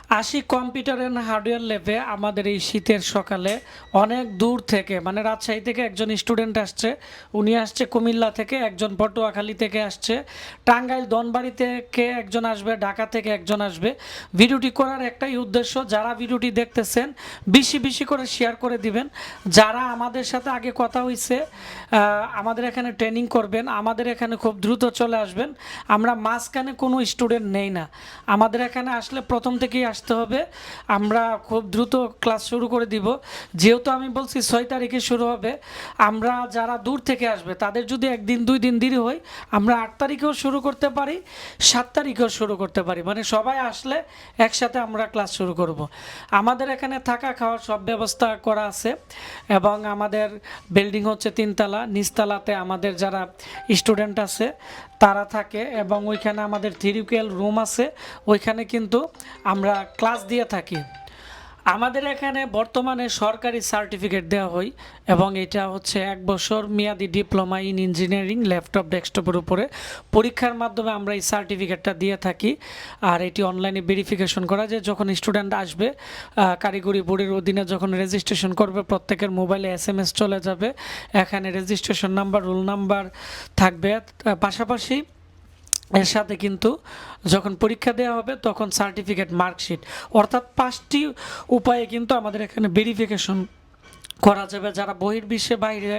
Ashiq computer and hardware ল্যাবে আমাদের এই শীতের সকালে অনেক দূর থেকে মানে রাজশাহী থেকে একজন স্টুডেন্ট আসছে, উনি আসছে কুমিল্লা থেকে, একজন পটুয়াখালী থেকে আসছে, টাঙ্গাইল দনবাড়ি থেকে একজন আসবে, ঢাকা থেকে একজন আসবে। ভিডিওটি করার একটাই উদ্দেশ্য, যারা ভিডিওটি দেখতেছেন বেশি বেশি করে শেয়ার করে দিবেন। যারা আমাদের সাথে আগে কথা হয়েছে আমাদের এখানে ট্রেনিং করবেন, আমাদের এখানে খুব দ্রুত চলে আসবেন। আমরা মাঝখানে কোনো স্টুডেন্ট নেই না, আমাদের এখানে আসলে প্রথম থেকেই আসতে হবে। আমরা খুব দ্রুত ক্লাস শুরু করে দিব, যেহেতু আমি বলছি 6 তারিখে শুরু হবে। আমরা যারা দূর থেকে আসবে তাদের যদি একদিন 2 দিন দেরি হয়, আমরা 8 তারিখেও শুরু করতে পারি, 7 তারিখেও শুরু করতে পারি, মানে সবাই আসলে একসাথে আমরা ক্লাস শুরু করব। আমাদের এখানে থাকা খাওয়ার সব ব্যবস্থা করা আছে এবং আমাদের বিল্ডিং হচ্ছে 3 তলা, নিচতলাতে আমাদের যারা স্টুডেন্ট আছে তারা থাকে এবং ওইখানে আমাদের থিওরিক্যাল রুম আছে, ওইখানে কিন্তু আমরা ক্লাস দিয়ে থাকি। আমাদের এখানে বর্তমানে সরকারি সার্টিফিকেট দেওয়া হয় এবং এটা হচ্ছে 1 বছর মেয়াদি ডিপ্লোমা ইন ইঞ্জিনিয়ারিং ল্যাপটপ ডেস্কটপের উপরে পরীক্ষার মাধ্যমে আমরা এই সার্টিফিকেটটা দিয়ে থাকি। আর এটি অনলাইনে ভেরিফিকেশন করা যায়, যখন স্টুডেন্ট আসবে কারিগরি বোর্ডের অধীনে যখন রেজিস্ট্রেশন করবে প্রত্যেকের মোবাইলে SMS চলে যাবে, এখানে রেজিস্ট্রেশন নাম্বার, রোল নাম্বার থাকবে, পাশাপাশি এর সাথে কিন্তু যখন পরীক্ষা দেওয়া হবে তখন সার্টিফিকেট, মার্কশিট, অর্থাৎ 5টি উপায়ে কিন্তু আমাদের এখানে ভেরিফিকেশন করা যাবে। যারা বহির্বিশ্বে বাইরে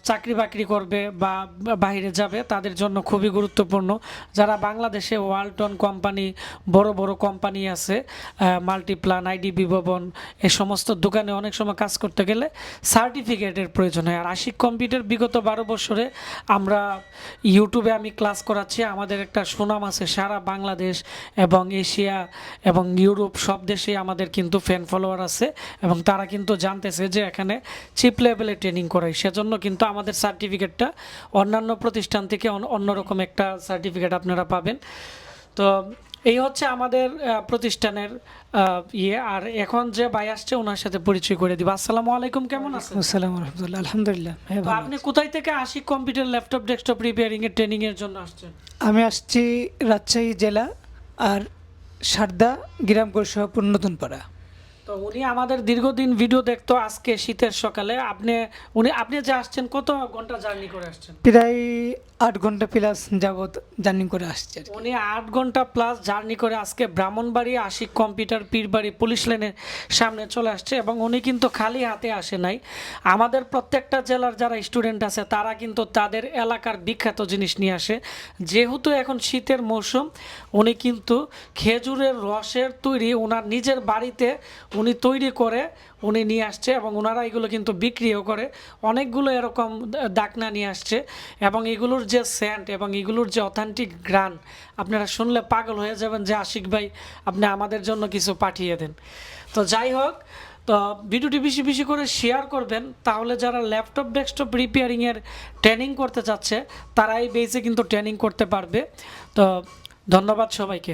চাকরি বাকরি করবে বা বাইরে যাবে তাদের জন্য খুবই গুরুত্বপূর্ণ। যারা বাংলাদেশে ওয়ালটন কোম্পানি, বড় বড় কোম্পানি আছে, মাল্টিপ্লান, IDB ভবন, এই সমস্ত দোকানে অনেক সময় কাজ করতে গেলে সার্টিফিকেটের প্রয়োজন হয়। আর আশিক কম্পিউটার বিগত 12 বছরে আমরা ইউটিউবে আমি ক্লাস করাচ্ছি, আমাদের একটা সুনাম আছে সারা বাংলাদেশ এবং এশিয়া এবং ইউরোপ সব দেশে আমাদের কিন্তু ফ্যান ফলোয়ার আছে এবং তারা কিন্তু জানতেছে যে এখানে চিপ লেভেলে ট্রেনিং করাই, সেজন্য কিন্তু আমাদের সার্টিফিকেটটা অন্যান্য প্রতিষ্ঠান থেকে অন্যরকম একটা সার্টিফিকেট আপনারা পাবেন। তো এই হচ্ছে আমাদের প্রতিষ্ঠানের আর এখন যে ভাই আসছে ওনার সাথে পরিচয় করে দিব। আসসালামু আলাইকুম, কেমন আছেন? আসসালামু আলহামদুলিল্লাহ, আলহামদুলিল্লাহ। তো আপনি কোথায় থেকে Ashiq computer laptop desktop repairing এর ট্রেনিং এর জন্য আসছেন? আমি আসছি রাজশাহী জেলা আর সারদা গ্রাম পরিষদ নতুন পাড়া। তো উনি আমাদের দীর্ঘদিন ভিডিও দেখতো, আজকে শীতের সকালে আপনি যে আসছেন কত ঘন্টা জার্নি করে আসছেন? প্রায় 8 ঘন্টা প্লাস যাবত জার্নি করে আসছে আর কি। উনি 8 ঘন্টা প্লাস জার্নি করে আজকে ব্রাহ্মণবাড়ি আশিক কম্পিউটার পীরবাড়ি পুলিশ লাইনের সামনে চলে আসছে এবং উনি কিন্তু খালি হাতে আসে নাই। আমাদের প্রত্যেকটা জেলার যারা স্টুডেন্ট আছে তারা কিন্তু তাদের এলাকার বিখ্যাত জিনিস নিয়ে আসে। যেহেতু এখন শীতের মৌসুম, উনি কিন্তু খেজুরের রসের তৈরি ওনার নিজের বাড়িতে উনি তৈরি করে উনি নিয়ে আসছে এবং ওনারা এগুলো কিন্তু বিক্রিও করে। অনেকগুলো এরকম ডাকনা নিয়ে আসছে এবং এগুলোর যে সেন্ট এবং এগুলোর যে অথেন্টিক গ্রান, আপনারা শুনলে পাগল হয়ে যাবেন যে আশিক ভাই আপনি আমাদের জন্য কিছু পাঠিয়ে দেন। তো যাই হোক, তো ভিডিওটি বেশি বেশি করে শেয়ার করবেন, তাহলে যারা ল্যাপটপ ডেস্কটপ রিপেয়ারিংয়ের ট্রেনিং করতে চাচ্ছে তারা এই বেসে কিন্তু ট্রেনিং করতে পারবে। তো ধন্যবাদ সবাইকে।